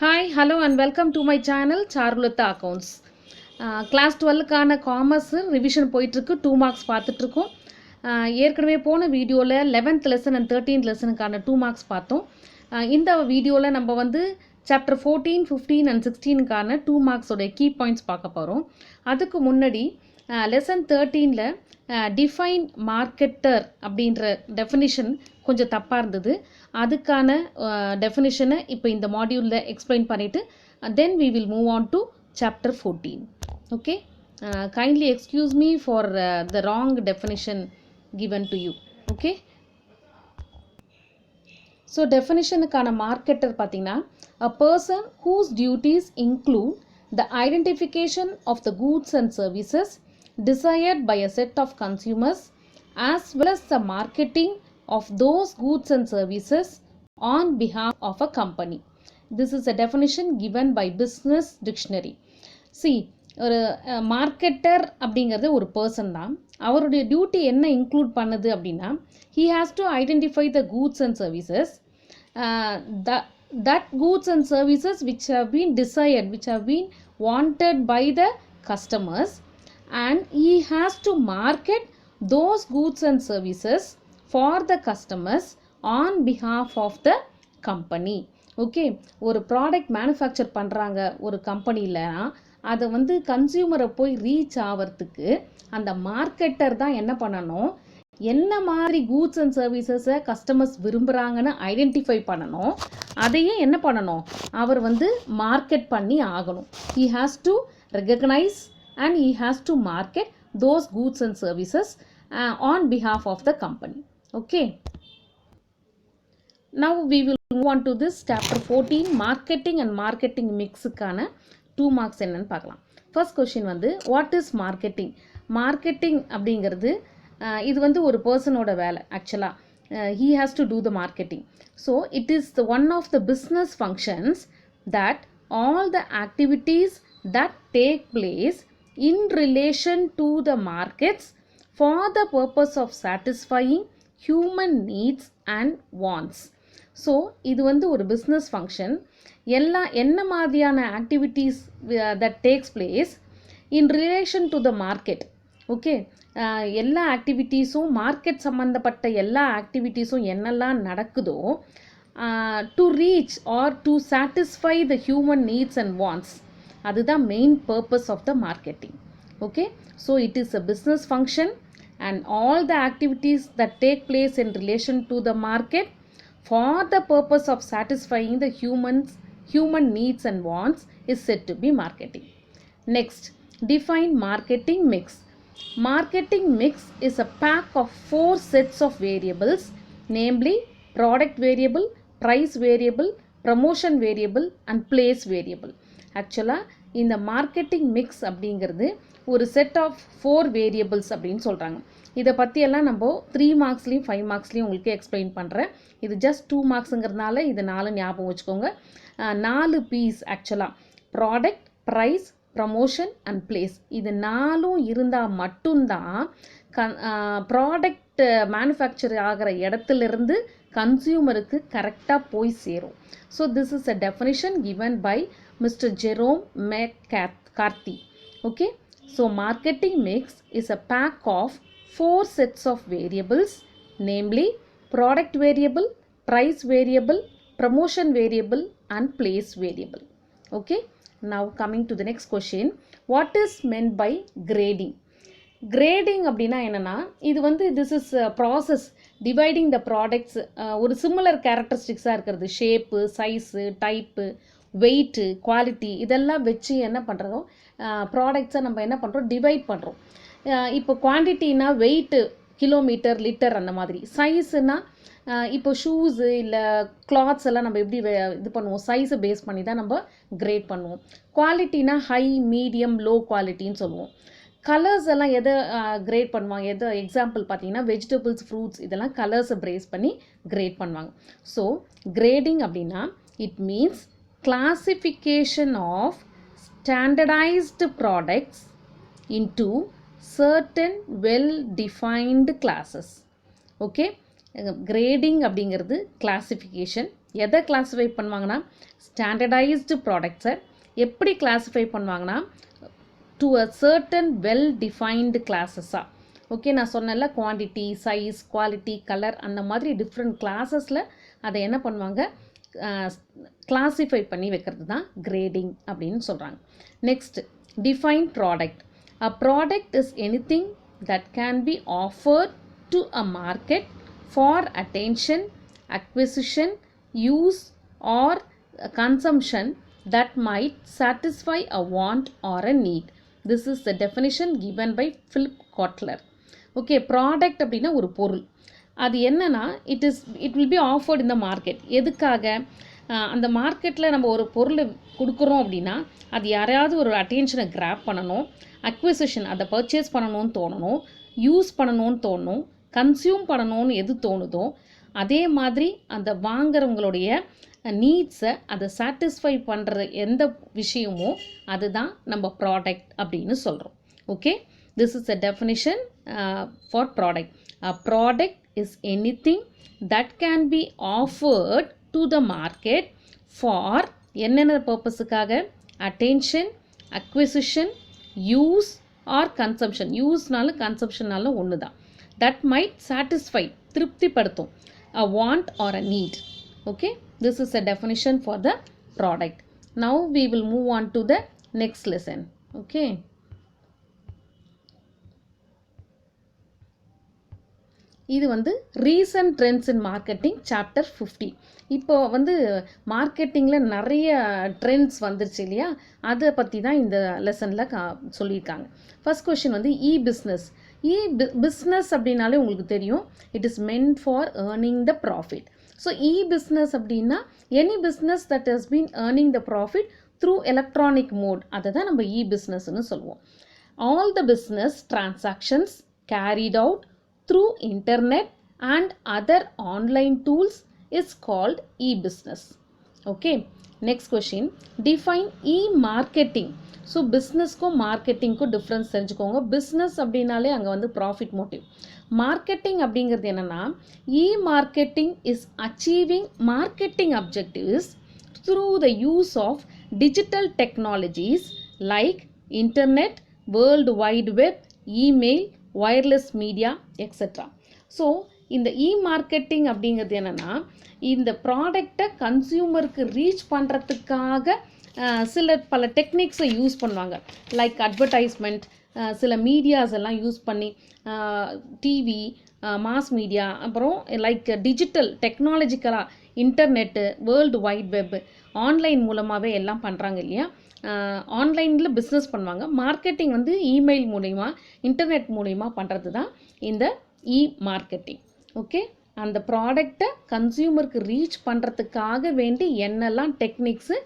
Hi, hello and welcome to my channel Charulata Accounts. Class 12க்கான commerce revision போயிட்டுருக்கு 2 marks பார்த்துட்ருக்கோம். ஏற்கனவே போன வீடியோவில் 11th lesson and 13th லெசனுக்கான 2 marks பார்த்தோம். இந்த வீடியோவில் நம்ம வந்து சாப்டர் 14, 15 அண்ட் 16க்கான 2 மார்க்ஸோடைய கீ பாயிண்ட்ஸ் பார்க்க போகிறோம். அதுக்கு முன்னாடி லெசன் 13ல் டிஃபைன் மார்க்கெட்டர் அப்படின்ற டெஃபினிஷன் கொஞ்சம் தப்பாக இருந்தது. அதுக்கான டெஃபினிஷனை இப்போ இந்த மாடியூலில் எக்ஸ்பிளைன் பண்ணிவிட்டு then we will move on to chapter 14. Okay, kindly excuse me for the wrong definition given to you. Okay, so டெஃபினிஷனுக்கான மார்க்கெட்டர் பார்த்தீங்கன்னா a person whose duties include the identification of the goods and services desired by a set of consumers as well as the marketing of those goods and services on behalf of a company. This is a definition given by Business Dictionary. See, ஒரு marketer அப்படிங்கிறது ஒரு person தான். அவருடைய duty என்ன include பண்ணுது அப்படின்னா he has to identify the goods and services, that goods and services which have been desired, which have been wanted by the customers, and he has to market those goods and services for the customers on behalf of the company. Okay, ஒரு product manufacture பண்ணுறாங்க ஒரு கம்பெனிலனா அதை வந்து கன்சியூமரை போய் reach ஆகிறதுக்கு அந்த marketer தான் என்ன பண்ணணும், என்ன மாதிரி கூட்ஸ் அண்ட் சர்வீசஸை கஸ்டமர்ஸ் விரும்புகிறாங்கன்னு ஐடென்டிஃபை பண்ணணும். அதையே என்ன பண்ணணும், அவர் வந்து மார்க்கெட் பண்ணி ஆகணும். he has to recognize and he has to market those goods and services on behalf of the company. Okay, now we will move on to this chapter 14, marketing and marketing mixக்கான 2 marks என்னன்னு பார்க்கலாம். First question வந்து what is marketing. Marketing அப்படிங்கிறது இது வந்து ஒரு பர்சனோட வேலை. ஆக்சுவலாக he has to do the marketing. So it is the one of the business functions that all the activities that take place in relation to the markets for the purpose of satisfying human needs and wants. So இது வந்து ஒரு business function. என்ன மாதிரியான activities that takes place in relation to the market. Okay, எல்லா ஆக்டிவிட்டீஸும் market சம்மந்தப்பட்ட எல்லா ஆக்டிவிட்டீஸும் என்னெல்லாம் நடக்குதோ to reach or to satisfy the human needs and wants, அதுதான் main purpose of the marketing. Okay, so it is a business function and all the activities that take place in relation to the market for the purpose of satisfying the human needs and wants is said to be marketing. Next, define marketing mix. Marketing mix is a pack of 4 sets of variables, namely product variable, price variable, promotion variable and place variable. Actually இந்த marketing mix அப்படிங்கிறது ஒரு set of 4 variables அப்படின்னு சொல்கிறாங்க. இதை பற்றியெல்லாம் நம்ம 3 மார்க்ஸ்லேயும் 5 மார்க்ஸ்லேயும் உங்களுக்கு explain பண்ணுறேன். இது ஜஸ்ட் 2 மார்க்ஸுங்கிறதுனால இது 4 ஞாபகம் வச்சுக்கோங்க. 4 பீஸ் ஆக்சுவலாக product, price, promotion and place. இது 4ம் இருந்தால் மட்டும்தான் ப்ராடக்ட் மேனுஃபேக்சர் ஆகிற இடத்துலேருந்து கன்சியூமருக்கு கரெக்டாக போய் சேரும். So this is a definition given by Mr. Jerome McCarthy. Okay, so marketing mix is a pack of 4 sets of variables, namely product variable, price variable, promotion variable and place variable. Okay, now coming to the next question, what is meant by grading? Grading அப்படின்னா என்னென்னா இது வந்து this is a process dividing the products. ஒரு similar கேரக்டரிஸ்டிக்ஸாக இருக்கிறது, shape, size, type, weight, quality இதெல்லாம் வச்சு என்ன பண்ணுறோம், ப்ராடக்ட்ஸை நம்ம என்ன பண்ணுறோம், டிவைட் பண்ணுறோம். இப்போ குவான்டிட்டினா வெயிட்டு, கிலோமீட்டர், லிட்டர் அந்த மாதிரி. சைஸுனா இப்போ ஷூஸு இல்லை கிளாத்ஸ் எல்லாம் நம்ம எப்படி இது பண்ணுவோம், சைஸை பேஸ் பண்ணி தான் நம்ம கிரேட் பண்ணுவோம். குவாலிட்டினா ஹை, மீடியம், லோ குவாலிட்டின்னு சொல்லுவோம். கலர்ஸ் எல்லாம் எதை கிரேட் பண்ணுவாங்க, எதை எக்ஸாம்பிள் பார்த்தீங்கன்னா வெஜிடபிள்ஸ், ஃப்ரூட்ஸ் இதெல்லாம் கலர்ஸை பேஸ் பண்ணி கிரேட் பண்ணுவாங்க. ஸோ கிரேடிங் அப்படின்னா it means classification of standardized products into certain well defined classes. Okay, grading அப்படிங்கிறது classification, எதை கிளாஸிஃபை பண்ணுவாங்கன்னா ஸ்டாண்டர்டைஸ்டு ப்ராடக்ட்ஸை எப்படி கிளாஸிஃபை பண்ணுவாங்கன்னா to a certain well defined கிளாஸஸாக. ஓகே, நான் சொன்னல குவான்டிட்டி, சைஸ், குவாலிட்டி, கலர் அந்த மாதிரி டிஃப்ரெண்ட் கிளாஸஸில் அதை என்ன பண்ணுவாங்க, கிளாஸிஃபை பண்ணி வைக்கிறது தான் கிரேடிங் அப்படின்னு சொல்கிறாங்க. Next, define product. A product is anything that can be offered to a market for attention, acquisition, use or consumption that might satisfy a want or a need. This is the definition given by Philip Kotler. Okay, product அப்படின்னா ஒரு பொருள். அது என்னன்னா it will be offered in the market. எதுக்காக? அந்த மார்க்கெட்டில் நம்ம ஒரு பொருளை கொடுக்குறோம் அப்படின்னா அது யாரையாவது ஒரு அட்டென்ஷனை கிராப் பண்ணணும், அக்விசிஷன் அதை பர்ச்சேஸ் பண்ணணும்னு தோணணும், யூஸ் பண்ணணும்னு தோணணும், கன்சியூம் பண்ணணும்னு எது தோணுதோ அதே மாதிரி அந்த வாங்குறவங்களுடைய நீட்ஸை அதை சாட்டிஸ்ஃபை பண்ணுற எந்த விஷயமோ அதுதான் நம்ம ப்ராடக்ட் அப்படின்னு சொல்கிறோம். Okay, this is a definition for product. A product is anything that can be offered to the market for என்னென்ன பர்பஸுக்காக, attention, acquisition, use or consumption. யூஸ்னாலும் கன்சம்ஷனாலும் ஒன்று தான். தட் மைட் சாட்டிஸ்ஃபை திருப்திப்படுத்தும் a want or a need. Okay, this is a definition for the product. Now we will move on to the next lesson. Okay, இது வந்து recent trends in marketing chapter 50. இப்போ வந்து மார்க்கெட்டிங்கில் நிறைய trends வந்துருச்சு இல்லையா, அதை பற்றி தான் இந்த லெசனில் சொல்லியிருக்காங்க. ஃபர்ஸ்ட் கொஷின் வந்து பிஸ்னஸ். பிஸ்னஸ் அப்படின்னாலே உங்களுக்கு தெரியும், it is meant for earning the profit. So business அப்படின்னா any business that has been earning the profit through electronic mode, அதை தான் நம்ம பிஸ்னஸ்ன்னு சொல்லுவோம். All the business transactions carried out through internet and other online tools is called business. Okay, next question, define marketing. So பிஸ்னஸ்க்கும் மார்க்கெட்டிங்க்கும் difference தெரிஞ்சுக்கோங்க. Business அப்படின்னாலே அங்கே வந்து ப்ராஃபிட் மோட்டிவ். மார்க்கெட்டிங் அப்படிங்கிறது என்னென்னா, marketing is achieving marketing objectives through the use of digital technologies like internet, world wide web, email, wireless media etcetera. So இந்த marketing அப்படிங்கிறது என்னென்னா, இந்த ப்ராடக்டை கன்சியூமருக்கு ரீச் பண்ணுறதுக்காக பல டெக்னிக்ஸை யூஸ் பண்ணுவாங்க. லைக் அட்வர்டைஸ்மெண்ட், சில மீடியாஸ் எல்லாம் யூஸ் பண்ணி, டிவி, மாஸ் மீடியா, அப்புறம் லைக் டிஜிட்டல் டெக்னாலஜிக்கலாக internet, world wide web, online மூலமாகவே எல்லாம் பண்ணுறாங்க இல்லையா. ஆன்லைனில் பிஸ்னஸ் பண்ணுவாங்க. மார்க்கெட்டிங் வந்து இமெயில் மூலிமா, இன்டர்நெட் மூலிமா பண்ணுறது தான் இந்த மார்க்கெட்டிங். ஓகே, அந்த ப்ராடக்டை கன்சியூமருக்கு ரீச் பண்ணுறதுக்காக வேண்டி என்னெல்லாம் டெக்னிக்ஸு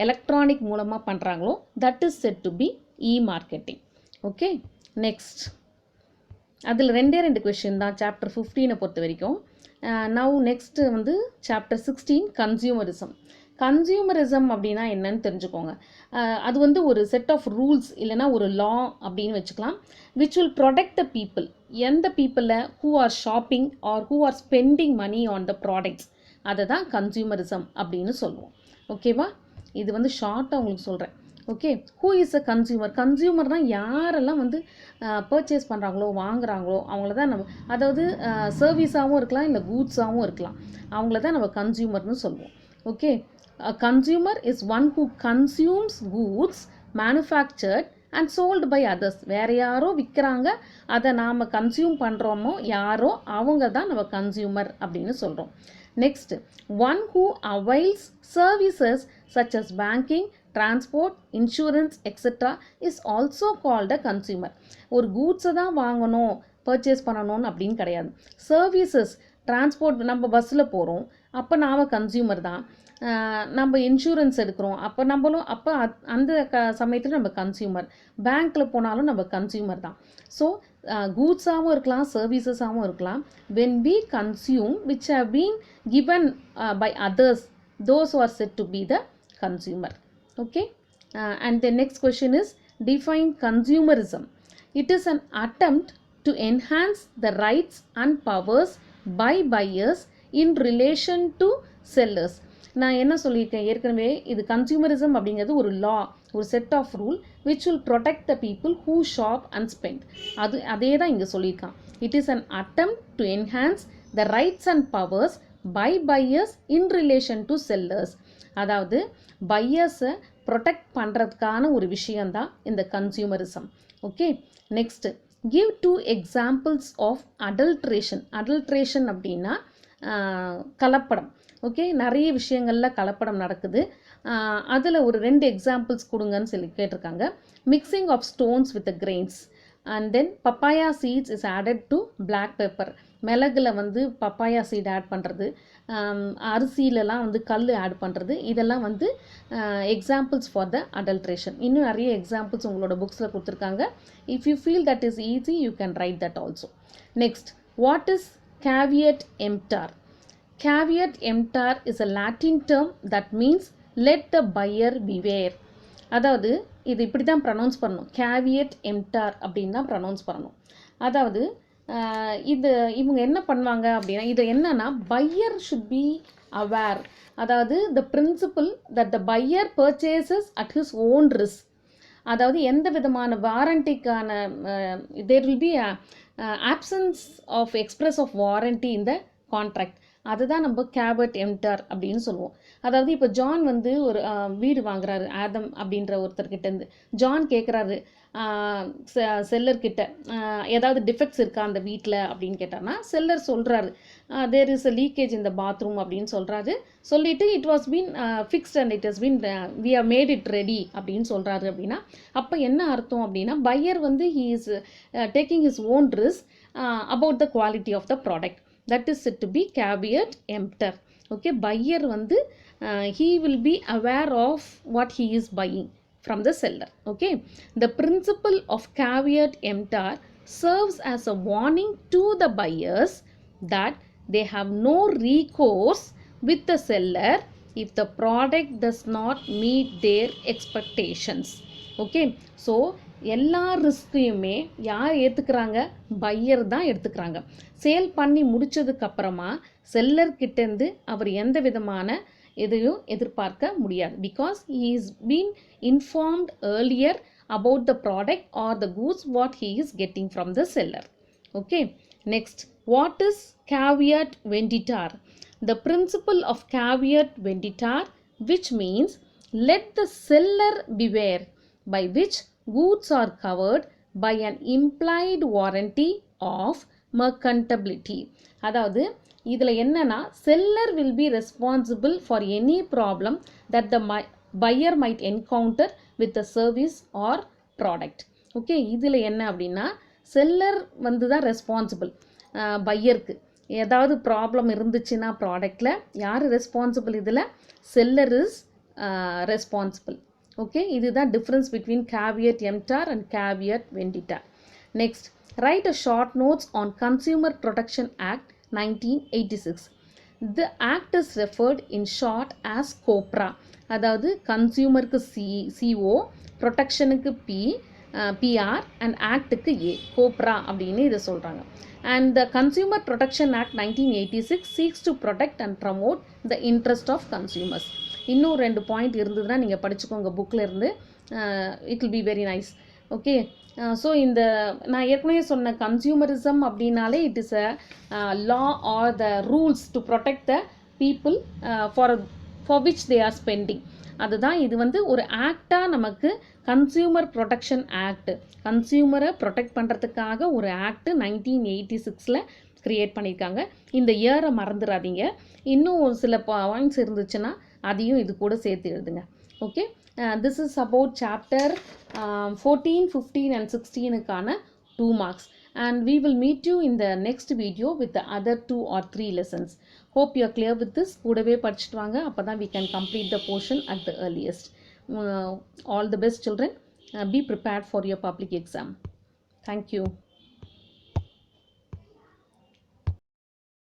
எலக்ட்ரானிக் மூலமாக பண்ணுறாங்களோ that is said to be marketing. Okay, next அதில் 2 கொஷின் தான் சாப்டர் 15 பொறுத்த வரைக்கும். நவ் நெக்ஸ்ட்டு வந்து சாப்டர் 16 கன்சியூமரிசம். கன்சியூமரிசம் அப்படின்னா என்னன்னு தெரிஞ்சுக்கோங்க. அது வந்து ஒரு செட் ஆஃப் ரூல்ஸ் இல்லைனா ஒரு லா அப்படின்னு வச்சுக்கலாம். Which will protect the people. எந்த பீப்புளை who are shopping or who are spending money on the products, அதை தான் கன்சியூமரிசம் அப்படின்னு சொல்லுவோம். ஓகேவா, இது வந்து ஷார்ட்டாக உங்களுக்கு சொல்கிறேன். Okay, who is a consumer. Consumer தான் யாரெல்லாம் வந்து பர்ச்சேஸ் பண்ணுறாங்களோ, வாங்குகிறாங்களோ அவங்கள தான் நம்ம, அதாவது சர்வீஸாகவும் இருக்கலாம் இல்லை கூட்ஸாகவும் இருக்கலாம், அவங்கள தான் நம்ம கன்சியூமர்னு சொல்லுவோம். Okay, a consumer is one who consumes goods manufactured and sold by others. வேறு யாரோ விற்கிறாங்க, அதை நாம் கன்சியூம் பண்ணுறோமோ யாரோ அவங்க தான் நம்ம கன்சியூமர் அப்படின்னு சொல்கிறோம். Next, one who avails services such as banking, transport, insurance etc. is also called a consumer. ஒரு கூட்ஸை தான் வாங்கணும், பர்ச்சேஸ் பண்ணணும்னு அப்படின்னு கிடையாது. சர்வீசஸ், டிரான்ஸ்போர்ட், நம்ம பஸ்ஸில் போகிறோம் அப்போ நாம் கன்சியூமர் தான். நம்ம இன்சூரன்ஸ் எடுக்கிறோம் அப்போ நம்மளும், அப்போ அந்த சமயத்தில் நம்ம கன்சியூமர். பேங்க்கில் போனாலும் நம்ம கன்சியூமர் தான். ஸோ கூட்ஸாகவும் இருக்கலாம், சர்வீசஸாகவும் இருக்கலாம். when we consume which have been given by others, those who are said to be the consumer. Okay, and the next question is define consumerism. It is an attempt to enhance the rights and powers by buyers in relation to sellers. நான் என்ன சொல்லியிருக்கேன் ஏற்கனவே, இது consumerism அப்படிங்கிறது ஒரு law, ஒரு set of rule which will protect the people who shop and spend. அதே தான் இங்கே சொல்லியிருக்கான். It is an attempt to enhance the rights and powers by buyers in relation to sellers. அதாவது பையர்ஸை ப்ரொடெக்ட் பண்ணுறதுக்கான ஒரு விஷயந்தான் இந்த consumerism. Okay, next give 2 examples of adulteration. Adulteration அப்படின்னா கலப்படம். ஓகே, நிறைய விஷயங்களில் கலப்படம் நடக்குது. அதில் ஒரு 2 எக்ஸாம்பிள்ஸ் கொடுங்கன்னு சொல்லி கேட்டிருக்காங்க. Mixing of stones with grains and then papaya seeds is added to black pepper. மிளகுல வந்து பப்பாயா சீட் ஆட் பண்ணுறது, அரிசியிலலாம் வந்து கல் ஆட் பண்ணுறது, இதெல்லாம் வந்து எக்ஸாம்பிள்ஸ் ஃபார் த அடல்ட்ரேஷன். இன்னும் நிறைய எக்ஸாம்பிள்ஸ் உங்களோட புக்ஸில் கொடுத்துருக்காங்க. If you feel that is easy you can write that also. Next, what is caveat emptor? Caveat emptor is a Latin term that means let the buyer beware. அதாவது இது இப்படி தான் pronouns பண்ணணும். caveat emptor அப்படின்னு தான் pronouns பண்ணணும். அதாவது இவங்க என்ன பண்ணுவாங்க அப்படின்னா, இது என்னன்னா buyer should be aware. அதாவது the principle that the buyer purchases at his own risk. அதாவது எந்த விதமான வாரண்டிக்கான there will be a absence of express of warranty in the contract. அதுதான் நம்ம caveat emptor அப்படின்னு சொல்லுவோம். அதாவது இப்போ ஜான் வந்து ஒரு வீடு வாங்குறாரு ஆதம் அப்படின்ற ஒருத்தர்கிட்டேருந்து. ஜான் கேட்குறாரு செல்லர்கிட்ட ஏதாவது டிஃபெக்ட்ஸ் இருக்கா அந்த வீட்டில் அப்படின்னு கேட்டார்னா, செல்லர் சொல்கிறாரு தேர் இஸ் அ லீக்கேஜ் இந்த பாத்ரூம் அப்படின்னு சொல்கிறாரு. சொல்லிவிட்டு it was been fixed and it has been we have made it ready அப்படின்னு சொல்கிறாரு. அப்படின்னா அப்போ என்ன அர்த்தம் அப்படின்னா, பையர் வந்து he is taking his own risk about the quality of the product. That is said to be caveat emptor. Okay, buyer வந்து he will be aware of what he is buying from the seller. Okay, the principle of caveat emptor serves as a warning to the buyers that they have no recourse with the seller if the product does not meet their expectations. Okay, so எல்லா ரிஸ்கையுமே யார் ஏற்றுக்கிறாங்க? Pier தான் எடுத்துக்கிறாங்க. Sale பண்ணி முடித்ததுக்கப்புறமா செல்லர்கிட்டேருந்து அவர் எந்த விதமான எதையும் எதிர்பார்க்க முடியாது. Because he is been informed earlier about the product or the goods what he is getting from the seller. Okay, next, what is caveat venditor? The principle of caveat venditor, which means let the seller beware, by which goods are covered by an implied warranty of merchantability. அதாவது இதில் என்னன்னா, seller will be responsible for any problem that the buyer might encounter with the service or product. Okay, இதில் என்ன அப்படின்னா, seller வந்து தான் responsible. பையருக்கு ஏதாவது problem இருந்துச்சுன்னா ப்ராடக்டில் யார் ரெஸ்பான்சிபிள்? இதில் செல்லர் இஸ் ரெஸ்பான்சிபிள். ஓகே, இதுதான் difference between caveat emptor and caveat venditor. Next, right a short notes on consumer protection act 1986. The act is referred in short as COPRA. அதாவது கன்சியூமருக்கு CO, ப்ரொடெக்ஷனுக்கு PR and ஆக்டுக்கு A, COPRA அப்படின்னு இதை சொல்கிறாங்க. And the Consumer Protection Act 1986 seeks to protect and promote the interest of consumers. இன்னும் 2 point இருந்ததுன்னா நீங்கள் படிச்சுக்கோங்க புக்கில் இருந்து. It will be very nice. Okay, so இந்த நான் ஏற்கனவே சொன்ன கன்சியூமரிசம் அப்படின்னாலே it is a law R the rules to protect the people for which they are spending. அதுதான் இது வந்து ஒரு ஆக்டாக நமக்கு கன்சியூமர் ப்ரொடெக்ஷன் ஆக்ட், கன்சியூமரை ப்ரொடெக்ட் பண்ணுறதுக்காக ஒரு ஆக்ட் 1986 க்ரியேட் பண்ணியிருக்காங்க. இந்த இயரை மறந்துடாதீங்க. இன்னும் ஒரு சில பாயிண்ட்ஸ் இருந்துச்சுன்னா அதையும் இது கூட சேர்த்து எழுதுங்க. Okay, this is about chapter 14, 15 and 16க்கான 2 marks. And we will meet you in the next video with the other 2 or 3 lessons. Hope you are clear with this. கூடவே படிச்சுட்டு வாங்க, அப்போ தான் we can complete the portion at the earliest. All the best children. Be prepared for your public exam. Thank you.